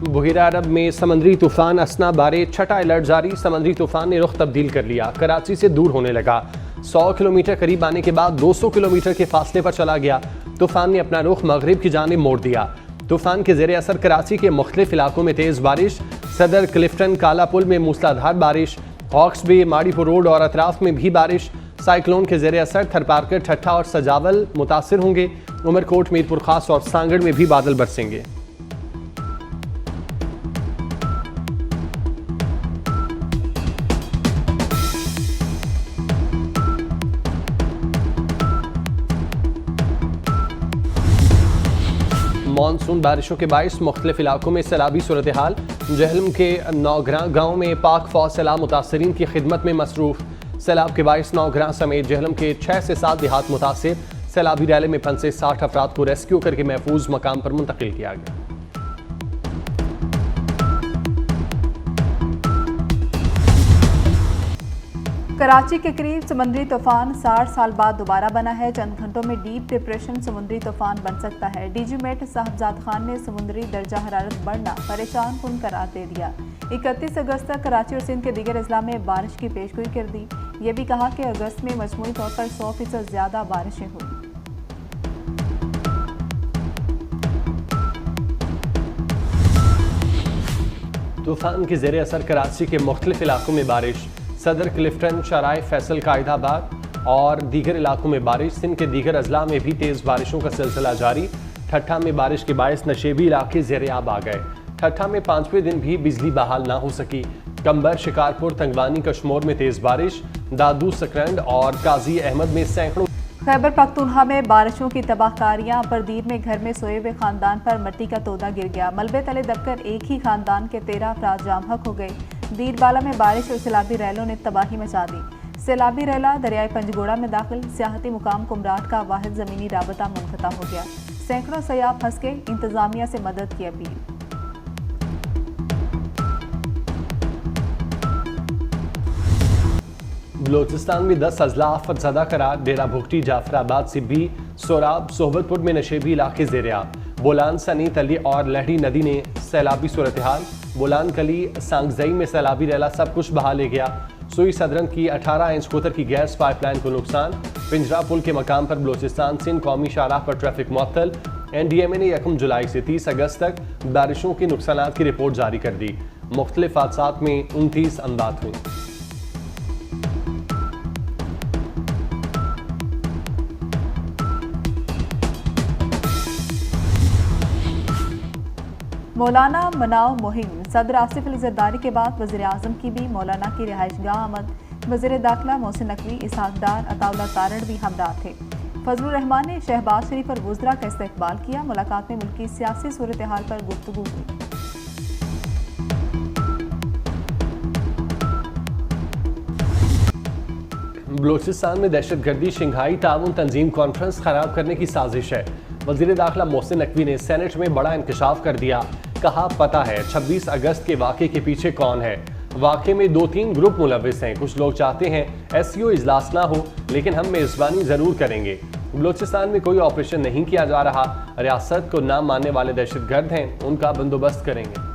बुहिरा अरब में समंदरी तूफान असना बारे छठा अलर्ट जारी। समंदरी तूफान ने रुख तब्दील कर लिया, कराची से दूर होने लगा। 100 किलोमीटर करीब आने के बाद 200 किलोमीटर के फासले पर चला गया। तूफान ने अपना रुख मगरिब की जानिब मोड़ दिया। तूफान के ज़ेरे असर कराची के मुख्तलिफ इलाकों में तेज़ बारिश, सदर, क्लिफ्टन, काला पुल में मूसलाधार बारिश, हॉक्स बे, माड़ीपुर रोड और अतराफ में भी बारिश। साइक्लोन के ज़ेरे असर थरपारकर, ठट्ठा और सजावल मुतासिर होंगे। उमरकोट, मीरपुर खास और सांगड़ में भी बादल बरसेंगे। मानसून बारिशों के बाइस मुख्तलिफ इलाकों में सैलाबी सूरत हाल। जहलम के नौगरा गाँव में पाक फौज सैलाब मुतासरीन की खिदमत में मसरूफ। सैलाब के बाइस नौगरा समेत जहलम के 6 से 7 देहात मुतासिर। सैलाबी रैली में फंसे 60 अफराद को रेस्क्यू करके महफूज मकाम पर मुंतकिल किया गया। कराची के करीब समुद्री तूफान 60 साल बाद दोबारा बना है। चंद घंटों में डीप डिप्रेशन समुद्री तूफान बन सकता है। डीजी मेट साहबजाद खान ने समुद्री दर्जा हरारत बढ़ना परेशान कुन करार दे दिया। 31 अगस्त तक कराची और सिंध के दीगर अजला में बारिश की पेशगोई कर दी। ये भी कहा कि अगस्त में मजमूई तौर पर 100% ज्यादा बारिशें हुई। तूफान के ज़ेरे असर कराची के मुख्तलिफ इलाकों में बारिश। सदर, क्लिफ्टन, शराय, फैसल, कायदाबाद और दीगर इलाकों में बारिश। सिंध के दीगर अजला में भी तेज़ बारिशों का सिलसिला जारी। ठट्ठा में बारिश के बायस नशेबी इलाके ज़ेरे-आब आ गए। ठट्ठा में 5वें दिन भी बिजली बहाल ना हो सकी। कंबर, शिकारपुर, तंगवानी, कश्मोर में तेज़ बारिश। दादू, सकरंड और काजी अहमद में सैकड़ों। खैबर पख्तूनख्वा में बारिशों की तबाहकारियां। परदीर में घर में सोए हुए खानदान पर मिट्टी का तोदा गिर गया। मलबे तले दबकर एक ही खानदान के 13 अफराद जाम हक हो गए। दीरबाला में बारिश और सैलाबी रैलों ने तबाही मचा दी। सैलाबी रैला दरियाई पंजगोड़ा में दाखिल। सियाहती मुकाम कुमराट का वाहिद ज़मीनी राबता मुनक़ता हो गया। सैकड़ों सयाह फंस गए। इंतजामिया से मदद की अपील। बलोचिस्तान में 10 अजला आफतज़दा करार। डेरा भुगटी, जाफराबाद, सिब्बी, सोराब, सोहबतपुर में नशेबी इलाके ज़ेरे-आब। बोलान, सनी, तली और लहड़ी नदी ने सैलाबी सूरत हाल। बोलान, कली, सांगजई में सैलाबी रैला सब कुछ बहा ले गया। सुई सदरन की 18 इंच कोतर की गैस पाइपलाइन को नुकसान। पिंजरा पुल के मकाम पर बलोचिस्तान सिंध कौमी शाहराह पर ट्रैफिक मुअत्तल। NDMA ने 1 जुलाई से 30 अगस्त तक बारिशों के नुकसानात की रिपोर्ट जारी कर दी। मुख्तलिफ हादसात में 29 अमदात हुई। मौलाना मनाओ मुहिम। सदर आसिफ अली जरदारी के बाद वज़ीर आज़म की भी मौलाना की रिहाइशगाह आमद। वज़ीर दाखिला मोहसिन नकवी, इसहाक डार, अताउल्लाह तारड़ भी हमरा थे। फजलुर रहमान ने शहबाज शरीफ और वुज़रा का इस्तकबाल किया। मुलाकात में मुल्की सियासी सूरत हाल पर गुफ्तगू हुई। बलोचिस्तान में दहशतगर्दी शंघाई ताउन तंजीम कॉन्फ्रेंस खराब करने की साजिश है। वज़ीर दाखिला मोहसिन नकवी ने सेनेट में बड़ा इंकशाफ कर दिया। कहा पता है 26 अगस्त के वाक़े के पीछे कौन है। वाक़े में 2-3 ग्रुप मुलविस हैं। कुछ लोग चाहते हैं SCO इजलास ना हो, लेकिन हम मेज़बानी ज़रूर करेंगे। बलोचिस्तान में कोई ऑपरेशन नहीं किया जा रहा। रियासत को ना मानने वाले दहशतगर्द हैं, उनका बंदोबस्त करेंगे।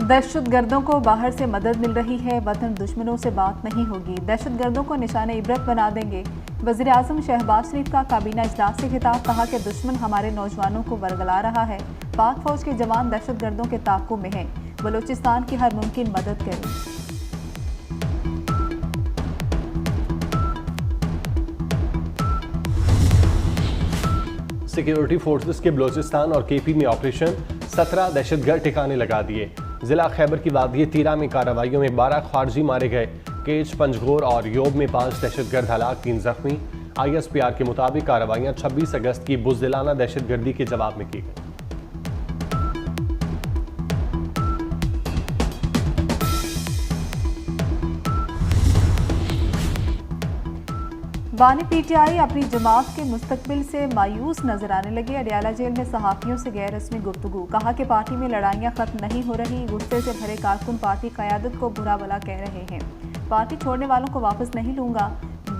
दहशतगर्दों को बाहर से मदद मिल रही है। वतन दुश्मनों से बात नहीं होगी। दहशतगर्दों को निशाने इबरत बना देंगे। वज़ीर आज़म शहबाज शरीफ का काबीना इजलास से खिताब। कहा कि दुश्मन हमारे नौजवानों को वरगला रहा है। पाक फौज के जवान दहशतगर्दों के ताक़ुब में हैं। बलूचिस्तान की हर मुमकिन मदद करें। सिक्योरिटी फोर्सेस के बलूचिस्तान और KP में ऑपरेशन। 17 दहशतगर्द ठिकाने लगा दिए। जिला खैबर की वादी तीरा में कार्रवाइयों में 12 खारजी मारे गए। केच, पंजगोर और योब में 5 दहशतगर्द हलाक, 3 जख्मी। ISPR के मुताबिक कार्रवाइयाँ 26 अगस्त की बुज़दिलाना दहशतगर्दी के जवाब में की गई। बानी PTI अपनी जमात के मुस्तकबिल से मायूस नजर आने लगे। अडियाला जेल में सहाफ़ियों से गैर रस्मी गुफ्तगू। कहा कि पार्टी में लड़ाइयाँ खत्म नहीं हो रही। गुस्से से भरे कारकुन पार्टी क़यादत को बुरा भला कह रहे हैं। पार्टी छोड़ने वालों को वापस नहीं लूंगा।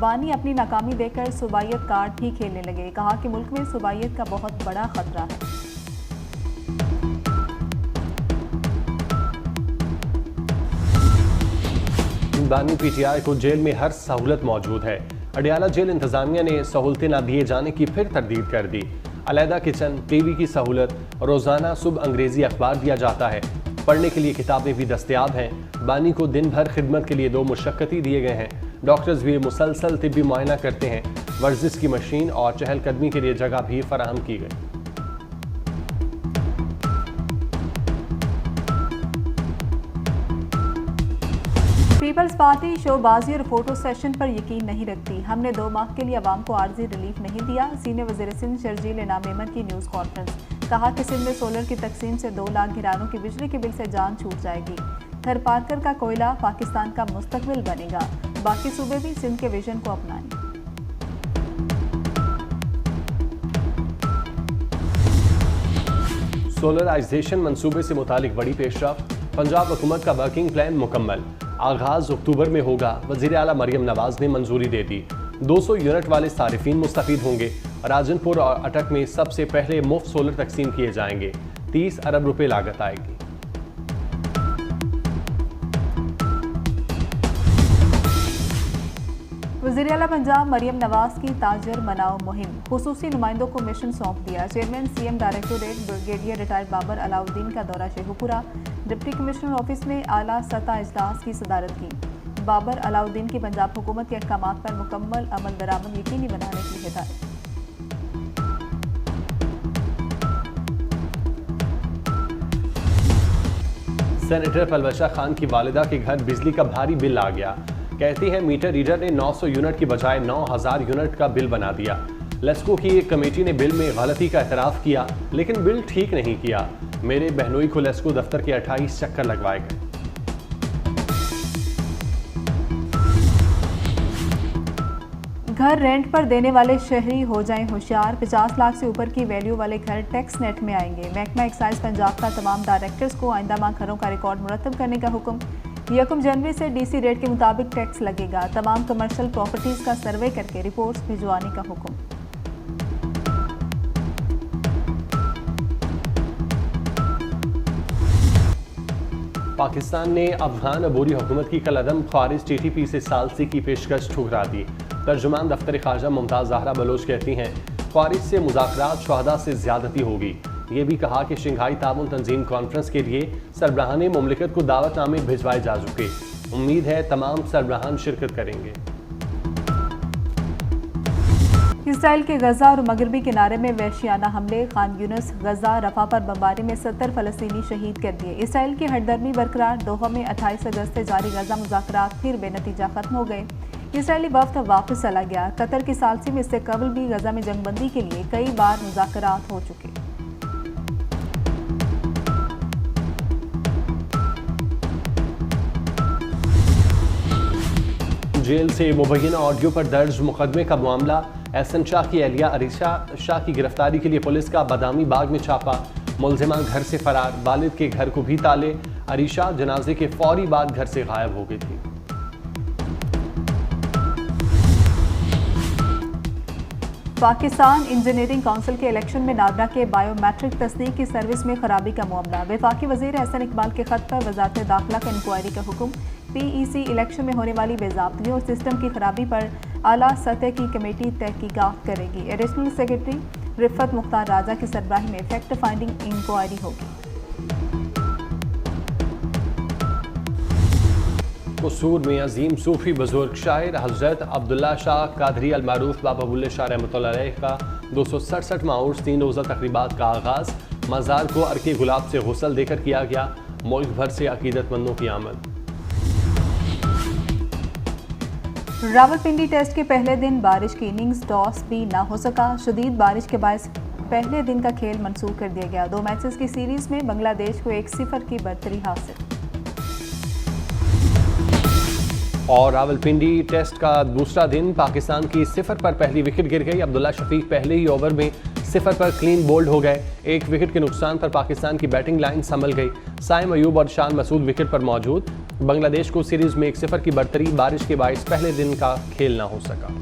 बानी अपनी नाकामी देखकर सूबाइयत कार्ड ही खेलने लगे। कहा कि मुल्क में सूबाइयत का बहुत बड़ा खतरा है। बानी पीटीआई को जेल में हर सहूलत मौजूद है। अडियाला जेल इंतजामिया ने सहूलतें न दिए जाने की फिर तरदीद कर दी। अलहदा किचन, टीवी की सहूलत, रोजाना सुबह अंग्रेजी अखबार दिया जाता है। पढ़ने के लिए किताबें भी दस्तयाब हैं। बानी को दिन भर खिदमत के लिए 2 मुशक्कती दिए गए हैं। डॉक्टर्स भी मुसलसल तिब्बी मुआयना करते हैं। वर्जिश की मशीन और चहलकदमी के लिए जगह भी फराहम की गई। पीपल्स पार्टी शोबाजी और फोटो सेशन पर यकीन नहीं रखती। हमने 2 माह के लिए अवाम को आर्जी रिलीफ नहीं दिया। सीनियर वज़ीर सिंध शर्जील इनाम मेमन की न्यूज़ कॉन्फ्रेंस। कहा कि सिंध में सोलर की तकसीम से 2 लाख घरानों की बिजली के बिल से जान छूट जाएगी। थरपारकर का कोयला पाकिस्तान का मुस्तकबिल बनेगा। बाकी सूबे भी सिंध के विजन को अपनाएं। सोलराइजेशन मंसूबे से मुतालिक बड़ी पेशरफ। पंजाब हुकूमत का वर्किंग प्लान मुकम्मल। आगाज अक्टूबर में होगा। वज़ीर आला मरियम नवाज ने मंजूरी दे दी। 200 यूनिट वाले सारिफीन मुस्तफीद होंगे। राजनपुर और अटक में सबसे पहले मुफ्त सोलर तकसीम किए जाएंगे। 30 अरब रुपए लागत आएगी। वज़ीर आला पंजाब मरियम नवाज की ताजर मनाओ मुहिम। खुसूसी नुमाइंदों को मिशन सौंप दिया। Chairman CM directorate brigadier retired Babar Alauddin का दौरा शेखुपुरा। डिप्टी कमिश्नर ऑफिस में आला सतह इजलास की सदारत की। बाबर अलाउद्दीन की पंजाब हुकूमत के अहकामात पर मुकम्मल अमल दरामद यकीनी बनाने की हिदायत। सेनेटर पलवशा खान की वालिदा के घर बिजली का भारी बिल आ गया। कहती है मीटर रीडर ने 900 यूनिट की बजाय 9000 यूनिट का बिल बना दिया। लेस्को की एक कमेटी ने बिल में गलती का एतराफ़ किया, लेकिन बिल ठीक नहीं किया। मेरे बहनोई को लेस्को दफ्तर के 28 चक्कर लगवाए गए। घर रेंट पर देने वाले शहरी हो जाएं होशियार। 50 लाख से ऊपर की वैल्यू वाले घर टैक्स नेट में आएंगे। महकमा एक्साइज पंजाब का तमाम डायरेक्टर्स को आइंदा माह घरों का रिकॉर्ड मुरतब करने का हुक्म। 1 जनवरी से डीसी रेट के मुताबिक टैक्स लगेगा। तमाम कमर्शियल प्रॉपर्टीज का सर्वे करके रिपोर्ट्स भिजवाने का हुक्म। पाकिस्तान ने अफगान अबूरी हुकूमत की कलअदम ख्वारिज TTP से सालसी की पेशकश ठुकरा दी। तर्जुमान दफ्तर ख़ारजा मुमताज़ ज़हरा बलोच कहती हैं ख्वारिज से मुज़ाकरात शुहदा से ज़्यादती होगी। ये भी कहा कि शंघाई ताउन तंजीम कॉन्फ्रेंस के लिए सरबराहान मुमलिकत को दावतनामे भिजवाए जा चुके। उम्मीद है तमाम सरबराहान शिरकत करेंगे। इसराइल के गजा और मगरबी किनारे में वहशियाना हमले। खान यूनिस गजा रफा पर बमबारी में 70 फलस्तीनी शहीद कर दिए। इसराइल की हरदर्मी बरकरार। दोहा में 28 अगस्त से जारी गजा मुज़ाकरात फिर बेनतीजा खत्म हो गए। इसराइली वफ्द वापस चला गया। कतर की सालसी में इससे कबल भी गजा में जंगबंदी के लिए कई बार मुज़ाकरात हो चुके। जेल से मुबैना ऑडियो पर दर्ज मुकदमे का मामला। एहसन शाह की अहलिया अरीशा शाह की गिरफ्तारी के लिए पुलिस का बादामी बाग में छापा। मुलजिमा घर से फरार। वालिद के घर को भी ताले। अरीशा जनाजे के फौरी बाद घर से गायब हो गई थी। पाकिस्तान इंजीनियरिंग काउंसिल के इलेक्शन में नादरा के बायोमेट्रिक तस्दीक की सर्विस में खराबी का मामला। वफाकी वजीर एहसन इकबाल के खत पर वजारत दाखिला का इंक्वायरी का हुक्म। PEC इलेक्शन में होने वाली बेज़ाब्तगी और सिस्टम की खराबी पर आला सतह की कमेटी तहकीकात करेगी। एडिशनल सेक्रेटरी रिफत मुख्तार राजा की सरबराही में फैक्ट फाइंडिंग इंक्वायरी होगी। कसूर में अजीम सूफी बुजुर्ग शायर हजरत अब्दुल्ला शाह कादरी अलमारूफ बाबा बुल्ले शाह रहमतुल्लाह अलैह का 267वां उर्स 3 रोज़ा तकरीबात का आगाज़। मज़ार को अर्के गुलाब से गुसल देकर किया गया। मुल्क भर से अकीदतमंदों की आमद। रावलपिंडी टेस्ट के पहले दिन बारिश की इनिंग्स टॉस भी ना हो सका। शदीद बारिश के बायस पहले दिन का खेल मंसूख कर दिया गया। 2 मैचेस की सीरीज में बांग्लादेश को 1-0 की बढ़तरी हासिल। और रावलपिंडी टेस्ट का दूसरा दिन पाकिस्तान की 0 पर पहली विकेट गिर गई। अब्दुल्ला शफीक पहले ही ओवर में सिफर पर क्लीन बोल्ड हो गए। 1 विकेट के नुकसान पर पाकिस्तान की बैटिंग लाइन संभल गई। साइम अयूब और शान मसूद विकेट पर मौजूद। बांग्लादेश को सीरीज में 1-0 की बढ़तरी, बारिश के बायस पहले दिन का खेल न हो सका।